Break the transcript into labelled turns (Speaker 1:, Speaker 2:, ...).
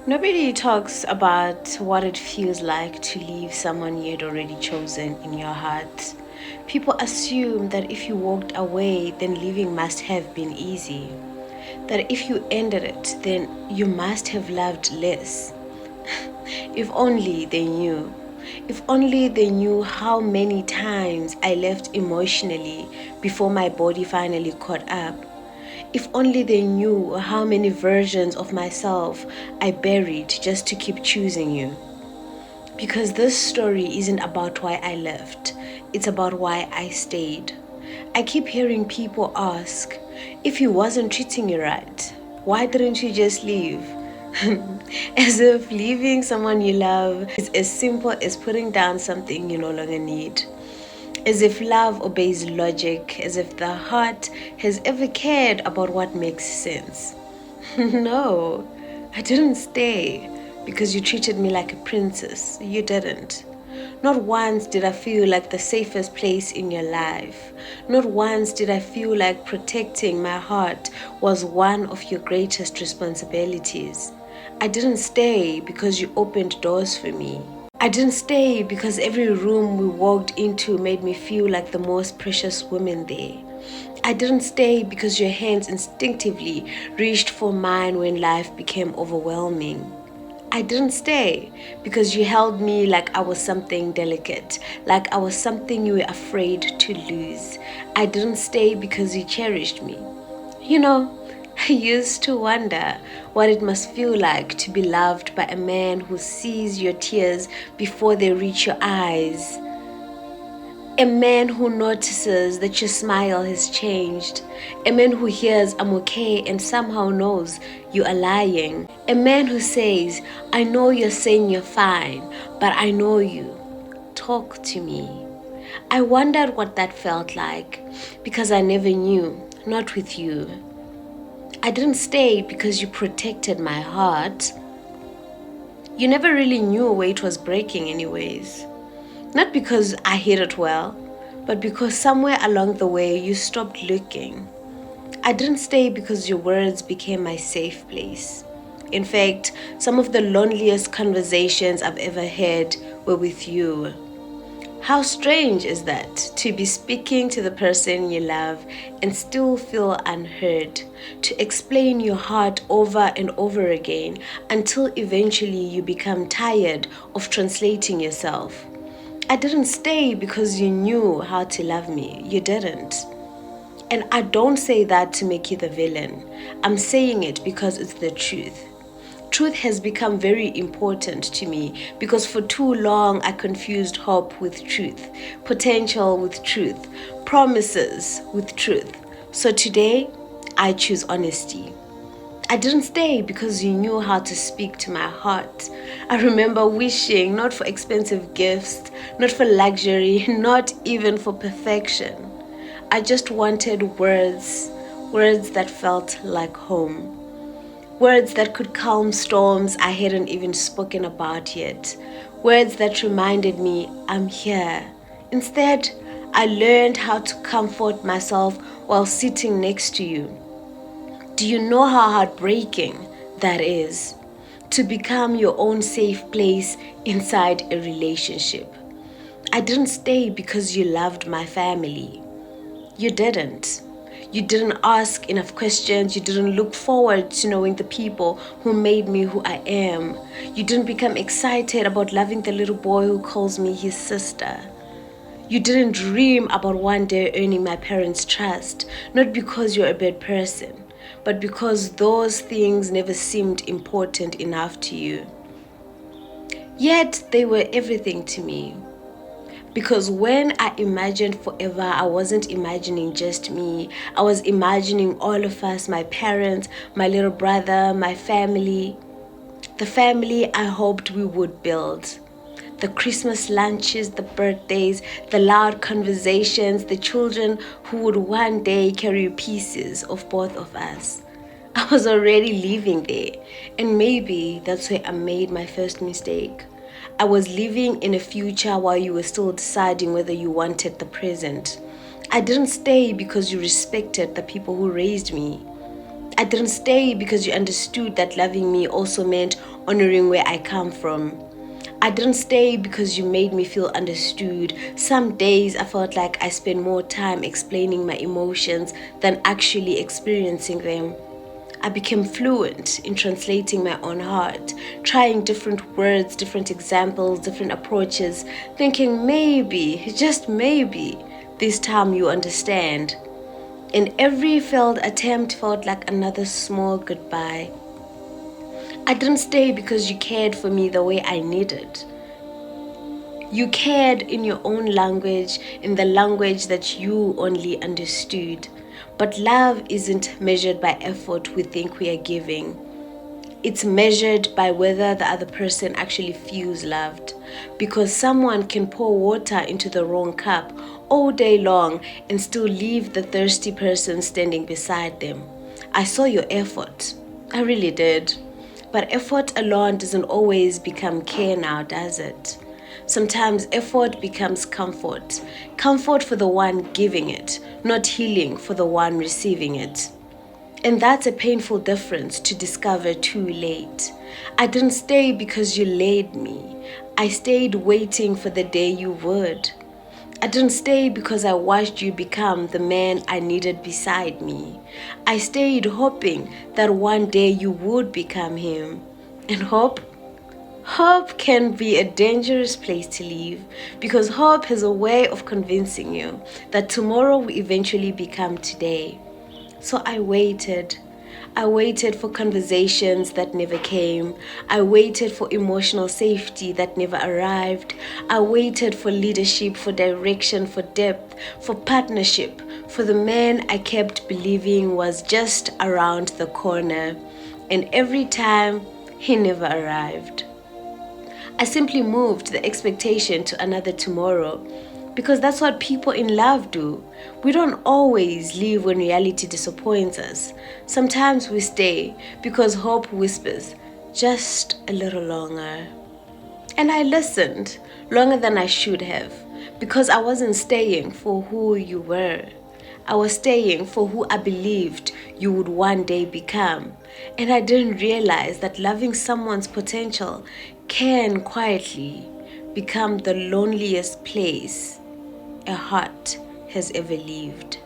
Speaker 1: Nobody talks about what it feels like to leave someone you had already chosen in your heart. People assume that if you walked away, then leaving must have been easy. That if you ended it, then you must have loved less. If only they knew. If only they knew how many times I left emotionally before my body finally caught up. If only they knew how many versions of myself I buried just to keep choosing you. Because this story isn't about why I left, it's about why I stayed. I keep hearing people ask, if he wasn't treating you right, why didn't you just leave? As if leaving someone you love is as simple as putting down something you no longer need. As if love obeys logic, as if the heart has ever cared about what makes sense. No, I didn't stay because you treated me like a princess. You didn't. Not once did I feel like the safest place in your life. Not once did I feel like protecting my heart was one of your greatest responsibilities. I didn't stay because you opened doors for me. I didn't stay because every room we walked into made me feel like the most precious woman there. I didn't stay because your hands instinctively reached for mine when life became overwhelming. I didn't stay because you held me like I was something delicate, like I was something you were afraid to lose. I didn't stay because you cherished me. You know, I used to wonder what it must feel like to be loved by a man who sees your tears before they reach your eyes. A man who notices that your smile has changed. A man who hears I'm okay and somehow knows you are lying. A man who says, I know you're saying you're fine, but I know you. Talk to me. I wondered what that felt like because I never knew, not with you. I didn't stay because you protected my heart. You never really knew where it was breaking anyways. Not because I hid it well, but because somewhere along the way you stopped looking. I didn't stay because your words became my safe place. In fact, some of the loneliest conversations I've ever had were with you. How strange is that, to be speaking to the person you love and still feel unheard, to explain your heart over and over again until eventually you become tired of translating yourself. I didn't stay because you knew how to love me. You didn't. And I don't say that to make you the villain. I'm saying it because it's the truth. Truth has become very important to me because for too long I confused hope with truth, potential with truth, promises with truth. So today, I choose honesty. I didn't stay because you knew how to speak to my heart. I remember wishing not for expensive gifts, not for luxury, not even for perfection. I just wanted words, words that felt like home. Words that could calm storms I hadn't even spoken about yet. Words that reminded me I'm here. Instead, I learned how to comfort myself while sitting next to you. Do you know how heartbreaking that is? To become your own safe place inside a relationship. I didn't stay because you loved my family. You didn't. You didn't ask enough questions. You didn't look forward to knowing the people who made me who I am. You didn't become excited about loving the little boy who calls me his sister. You didn't dream about one day earning my parents' trust, not because you're a bad person, but because those things never seemed important enough to you. Yet they were everything to me. Because when I imagined forever, I wasn't imagining just me. I was imagining all of us, my parents, my little brother, my family. The family I hoped we would build. The Christmas lunches, the birthdays, the loud conversations, the children who would one day carry pieces of both of us. I was already living there, and maybe that's where I made my first mistake. I was living in a future while you were still deciding whether you wanted the present. I didn't stay because you respected the people who raised me. I didn't stay because you understood that loving me also meant honoring where I come from. I didn't stay because you made me feel understood. Some days I felt like I spent more time explaining my emotions than actually experiencing them. I became fluent in translating my own heart, trying different words, different examples, different approaches, thinking maybe, just maybe, this time you understand. And every failed attempt felt like another small goodbye. I didn't stay because you cared for me the way I needed. You cared in your own language, in the language that you only understood. But love isn't measured by effort we think we are giving. It's measured by whether the other person actually feels loved. Because someone can pour water into the wrong cup all day long and still leave the thirsty person standing beside them. I saw your effort. I really did. But effort alone doesn't always become care now, does it? Sometimes effort becomes comfort. Comfort for the one giving it, not healing for the one receiving it. And that's a painful difference to discover too late. I didn't stay because you laid me. I stayed waiting for the day you would. I didn't stay because I watched you become the man I needed beside me. I stayed hoping that one day you would become him. And hope can be a dangerous place to leave because hope has a way of convincing you that tomorrow will eventually become today. So I waited. I waited for conversations that never came. I waited for emotional safety that never arrived. I waited for leadership, for direction, for depth, for partnership, for the man I kept believing was just around the corner. And every time, he never arrived. I simply moved the expectation to another tomorrow because that's what people in love do. We don't always leave when reality disappoints us. Sometimes we stay because hope whispers, just a little longer. And I listened longer than I should have because I wasn't staying for who you were. I was staying for who I believed you would one day become. And I didn't realize that loving someone's potential can quietly become the loneliest place a heart has ever lived.